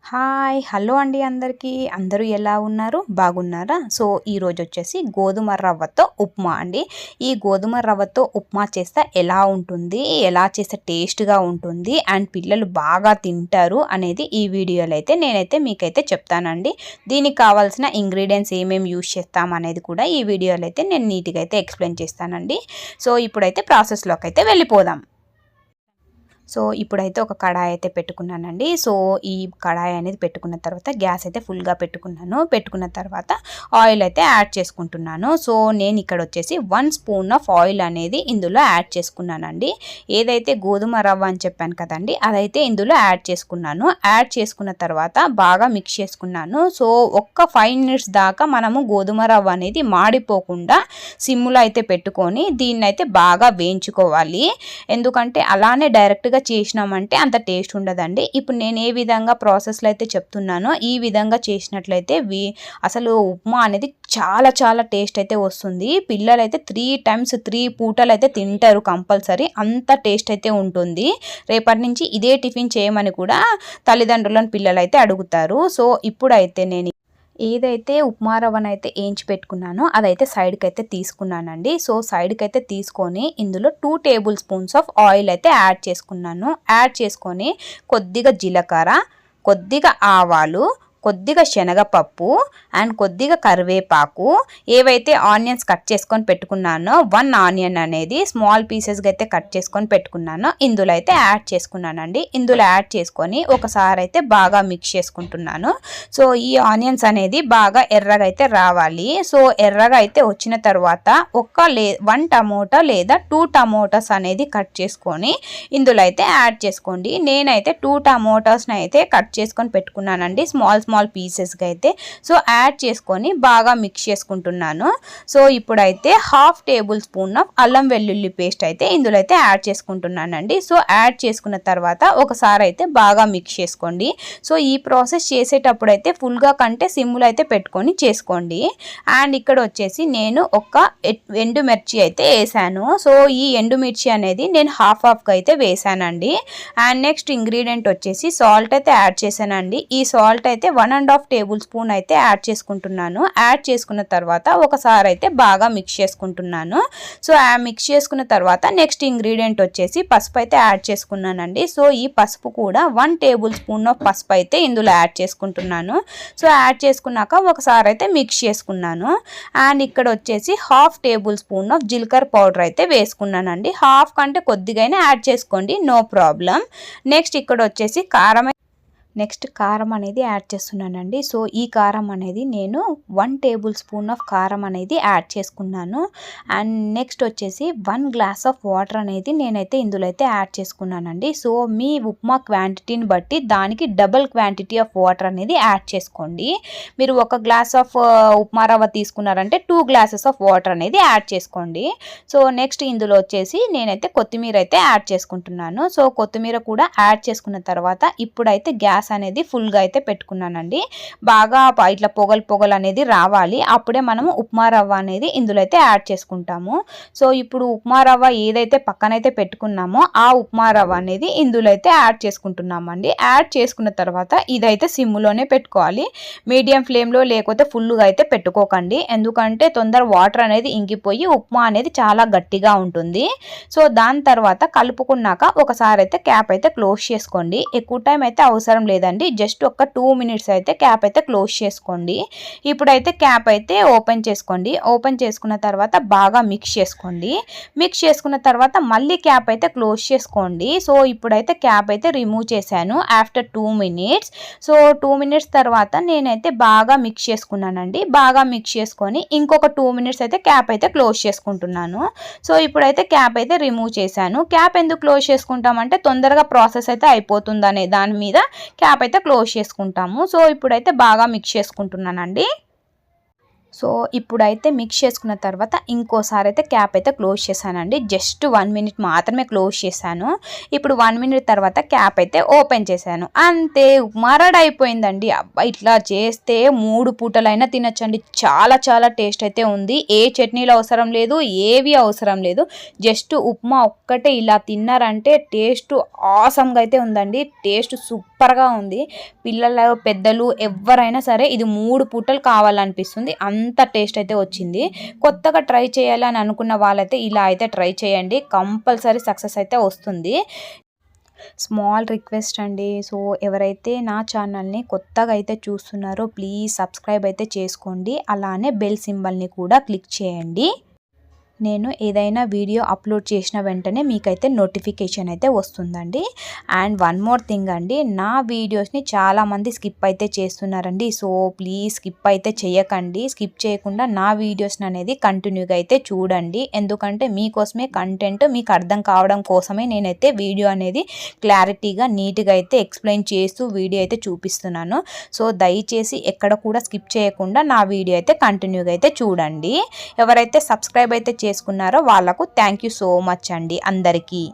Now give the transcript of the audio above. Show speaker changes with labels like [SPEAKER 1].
[SPEAKER 1] Hi hello అండి అందరికీ అందరూ ఎలా ఉన్నారు బాగున్నారా? సో ఈరోజు వచ్చేసి గోధుమ రవ్వతో ఉప్మా అండి. ఈ గోధుమ రవ్వతో ఉప్మా చేస్తే ఎలా ఉంటుంది, ఎలా చేస్తే టేస్ట్గా ఉంటుంది అండ్ పిల్లలు బాగా తింటారు అనేది ఈ వీడియోలో అయితే నేనైతే మీకైతే చెప్తానండి. దీనికి కావాల్సిన ఇంగ్రీడియంట్స్ ఏమేమి యూజ్ చేస్తాం అనేది కూడా ఈ వీడియోలో అయితే నేను నీట్గా అయితే ఎక్స్ప్లెయిన్ చేస్తానండి. సో ఇప్పుడైతే ప్రాసెస్లోకి అయితే వెళ్ళిపోదాం. సో ఇప్పుడైతే ఒక కడాయి అయితే పెట్టుకున్నానండి. సో ఈ కడాయి అనేది పెట్టుకున్న తర్వాత గ్యాస్ అయితే ఫుల్గా పెట్టుకున్నాను. పెట్టుకున్న తర్వాత ఆయిల్ అయితే యాడ్ చేసుకుంటున్నాను. సో నేను ఇక్కడ వచ్చేసి 1 స్పూన్ ఆఫ్ ఆయిల్ అనేది ఇందులో యాడ్ చేసుకున్నానండి. ఏదైతే గోధుమ రవ్వ అని చెప్పాను కదండి, అదైతే ఇందులో యాడ్ చేసుకున్నాను. యాడ్ చేసుకున్న తర్వాత బాగా మిక్స్ చేసుకున్నాను. సో ఒక్క 5 మినిట్స్ దాకా మనము గోధుమ రవ్వ అనేది మాడిపోకుండా సిమ్లో అయితే పెట్టుకొని దీన్ని అయితే బాగా వేయించుకోవాలి. ఎందుకంటే అలానే డైరెక్ట్గా చేసినామంటే అంత టేస్ట్ ఉండదండి. ఇప్పుడు నేను ఏ విధంగా ప్రాసెస్లో అయితే చెప్తున్నానో ఈ విధంగా చేసినట్లయితే అసలు ఉప్మా అనేది చాలా చాలా టేస్ట్ అయితే వస్తుంది. పిల్లలైతే 3 టైమ్స్ 3 పూటలు అయితే తింటారు కంపల్సరీ, అంత టేస్ట్ అయితే ఉంటుంది. రేపటి నుంచి ఇదే టిఫిన్ చేయమని కూడా తల్లిదండ్రులను పిల్లలైతే అడుగుతారు. సో ఇప్పుడైతే నేను ఏదైతే ఉప్మా రవ్వనైతే వేయించి పెట్టుకున్నానో అదైతే సైడ్కి అయితే తీసుకున్నానండి. సో సైడ్కి అయితే తీసుకొని ఇందులో 2 టేబుల్ స్పూన్స్ ఆఫ్ ఆయిల్ అయితే యాడ్ చేసుకున్నాను. యాడ్ చేసుకొని కొద్దిగా జీలకర్ర, కొద్దిగా ఆవాలు, కొద్దిగా శనగపప్పు అండ్ కొద్దిగా కరివేపాకు, ఏవైతే ఆనియన్స్ కట్ చేసుకొని పెట్టుకున్నానో 1 ఆనియన్ అనేది స్మాల్ పీసెస్గా అయితే కట్ చేసుకొని పెట్టుకున్నానో ఇందులో అయితే యాడ్ చేసుకున్నానండి. ఇందులో యాడ్ చేసుకొని ఒకసారి అయితే బాగా మిక్స్ చేసుకుంటున్నాను. సో ఈ ఆనియన్స్ అనేది బాగా ఎర్రగా అయితే రావాలి. సో ఎర్రగా అయితే వచ్చిన తర్వాత 1 టమోటా లేదా 2 టమోటాస్ అనేది కట్ చేసుకొని ఇందులో అయితే యాడ్ చేసుకోండి. నేనైతే 2 టమోటాస్ని అయితే కట్ చేసుకొని పెట్టుకున్నానండి స్మాల్ పీసెస్గా అయితే. సో యాడ్ చేసుకొని బాగా మిక్స్ చేసుకుంటున్నాను. సో ఇప్పుడైతే 1/2 టేబుల్ స్పూన్ ఆఫ్ అల్లం వెల్లుల్లి పేస్ట్ అయితే ఇందులో అయితే యాడ్ చేసుకుంటున్నానండి. సో యాడ్ చేసుకున్న తర్వాత ఒకసారి అయితే బాగా మిక్స్ చేసుకోండి. సో ఈ ప్రాసెస్ చేసేటప్పుడు అయితే ఫుల్గా కంటే సిమ్లో అయితే పెట్టుకొని చేసుకోండి. అండ్ ఇక్కడ వచ్చేసి నేను ఒక ఎండుమిర్చి అయితే వేసాను. సో ఈ ఎండుమిర్చి అనేది నేను హాఫ్గా అయితే వేసానండి. అండ్ నెక్స్ట్ ఇంగ్రీడియంట్ వచ్చేసి సాల్ట్ అయితే యాడ్ చేశానండి. ఈ సాల్ట్ అయితే 1.5 టేబుల్ స్పూన్ అయితే యాడ్ చేసుకుంటున్నాను. యాడ్ చేసుకున్న తర్వాత ఒకసారి అయితే బాగా మిక్స్ చేసుకుంటున్నాను. సో మిక్స్ చేసుకున్న తర్వాత నెక్స్ట్ ఇంగ్రీడియంట్ వచ్చేసి పసుపు అయితే యాడ్ చేసుకున్నానండి. సో ఈ పసుపు కూడా 1 టేబుల్ స్పూన్ ఆఫ్ పసుపు అయితే ఇందులో యాడ్ చేసుకుంటున్నాను. సో యాడ్ చేసుకున్నాక ఒకసారి అయితే మిక్స్ చేసుకున్నాను. అండ్ ఇక్కడ వచ్చేసి 1/2 టేబుల్ స్పూన్ ఆఫ్ జీలకర్ర పౌడర్ అయితే వేసుకున్నానండి. హాఫ్ కంటే కొద్దిగానే యాడ్ చేసుకోండి, నో ప్రాబ్లం. నెక్స్ట్ ఇక్కడ వచ్చేసి కారం అనేది యాడ్ చేస్తున్నానండి. సో ఈ కారం అనేది నేను 1 టేబుల్ స్పూన్ ఆఫ్ కారం అనేది యాడ్ చేసుకున్నాను. అండ్ నెక్స్ట్ వచ్చేసి 1 గ్లాస్ ఆఫ్ వాటర్ అనేది నేనైతే ఇందులో అయితే యాడ్ చేసుకున్నానండి. సో మీ ఉప్మా క్వాంటిటీని బట్టి దానికి డబుల్ క్వాంటిటీ ఆఫ్ వాటర్ అనేది యాడ్ చేసుకోండి. మీరు 1 గ్లాస్ ఆఫ్ ఉప్మా రవ్వ తీసుకున్నారంటే 2 గ్లాసెస్ ఆఫ్ వాటర్ అనేది యాడ్ చేసుకోండి. సో నెక్స్ట్ ఇందులో వచ్చేసి నేనైతే కొత్తిమీర అయితే యాడ్ చేసుకుంటున్నాను. సో కొత్తిమీర కూడా యాడ్ చేసుకున్న తర్వాత ఇప్పుడైతే గ్యాస్ అనేది ఫుల్గా అయితే పెట్టుకున్నానండి. బాగా ఇట్లా పొగలు అనేది రావాలి. అప్పుడే మనము ఉప్మా రవ్వ అనేది ఇందులో అయితే యాడ్ చేసుకుంటాము. సో ఇప్పుడు ఉప్మా రవ్వ ఏదైతే పక్కనైతే పెట్టుకున్నామో ఆ ఉప్మా రవ్వ అనేది ఇందులో అయితే యాడ్ చేసుకుంటున్నామండి. యాడ్ చేసుకున్న తర్వాత ఇదైతే సిమ్లోనే పెట్టుకోవాలి. మీడియం ఫ్లేమ్లో లేకపోతే ఫుల్గా అయితే పెట్టుకోకండి. ఎందుకంటే తొందర వాటర్ అనేది ఇంకిపోయి ఉప్మా అనేది చాలా గట్టిగా ఉంటుంది. సో దాని తర్వాత కలుపుకున్నాక ఒకసారి అయితే క్యాప్ అయితే క్లోజ్ చేసుకోండి. ఎక్కువ టైం అయితే అవసరం లేదండి, జస్ట్ ఒక 2 మినిట్స్ అయితే క్యాప్ అయితే క్లోజ్ చేసుకోండి. ఇప్పుడైతే క్యాప్ అయితే ఓపెన్ చేసుకోండి. ఓపెన్ చేసుకున్న తర్వాత బాగా మిక్స్ చేసుకోండి. మిక్స్ చేసుకున్న తర్వాత మళ్ళీ క్యాప్ అయితే క్లోజ్ చేసుకోండి. సో ఇప్పుడైతే క్యాప్ అయితే రిమూవ్ చేశాను ఆఫ్టర్ 2 మినిట్స్. సో 2 మినిట్స్ తర్వాత నేనైతే బాగా మిక్స్ చేసుకున్నానండి. బాగా మిక్స్ చేసుకొని ఇంకొక 2 మినిట్స్ అయితే క్యాప్ అయితే క్లోజ్ చేసుకుంటున్నాను. సో ఇప్పుడైతే క్యాప్ అయితే రిమూవ్ చేశాను. క్యాప్ ఎందుకు క్లోజ్ చేసుకుంటామంటే తొందరగా ప్రాసెస్ అయితే అయిపోతుందనే దాని మీద క్యాప్ అయితే క్లోజ్ చేసుకుంటాము. సో ఇప్పుడైతే బాగా మిక్స్ చేసుకుంటున్నానండి. సో ఇప్పుడైతే మిక్స్ చేసుకున్న తర్వాత ఇంకోసారి అయితే క్యాప్ అయితే క్లోజ్ చేశానండి. జస్ట్ 1 మినిట్ మాత్రమే క్లోజ్ చేశాను. ఇప్పుడు 1 మినిట్ తర్వాత క్యాప్ అయితే ఓపెన్ చేశాను. అంతే ఉప్మా రెడీ అయిపోయిందండి. అబ్బా ఇట్లా చేస్తే 3 పూటలైనా తినొచ్చండి. చాలా చాలా టేస్ట్ అయితే ఉంది. ఏ చట్నీలు అవసరం లేదు, ఏవి అవసరం లేదు. జస్ట్ ఉప్మా ఒక్కటే ఇలా తిన్నారంటే టేస్ట్ ఆసమ్గా అయితే ఉందండి. టేస్ట్ సూపర్గా ఉంది. పిల్లలు పెద్దలు ఎవరైనా సరే ఇది 3 పూటలు కావాలనిపిస్తుంది. అంత టేస్ట్ అయితే వచ్చింది. కొత్తగా ట్రై చేయాలి అని అనుకున్న వాళ్ళైతే ఇలా అయితే ట్రై చేయండి. కంపల్సరీ సక్సెస్ అయితే వస్తుంది. స్మాల్ రిక్వెస్ట్ అండి. సో ఎవరైతే నా ఛానల్ని కొత్తగా అయితే చూస్తున్నారో ప్లీజ్ సబ్స్క్రైబ్ అయితే చేసుకోండి. అలానే బెల్ సింబల్ని కూడా క్లిక్ చేయండి. నేను ఏదైనా వీడియో అప్లోడ్ చేసిన వెంటనే మీకైతే నోటిఫికేషన్ అయితే వస్తుందండి. అండ్ వన్ మోర్ థింగ్ అండి, నా వీడియోస్ని చాలామంది స్కిప్ అయితే చేస్తున్నారండి. సో ప్లీజ్ స్కిప్ అయితే చేయకండి. స్కిప్ చేయకుండా నా వీడియోస్ని అనేది కంటిన్యూగా అయితే చూడండి. ఎందుకంటే మీకోసమే కంటెంట్ మీకు అర్థం కావడం కోసమే నేనైతే వీడియో అనేది క్లారిటీగా నీట్గా అయితే ఎక్స్ప్లెయిన్ చేస్తూ వీడియో అయితే చూపిస్తున్నాను. సో దయచేసి ఎక్కడ కూడా స్కిప్ చేయకుండా నా వీడియో అయితే కంటిన్యూగా అయితే చూడండి. ఎవరైతే సబ్స్క్రైబ్ అయితే చేసుకున్నారో వాళ్ళకు థ్యాంక్ యూ సో మచ్ అండి అందరికీ.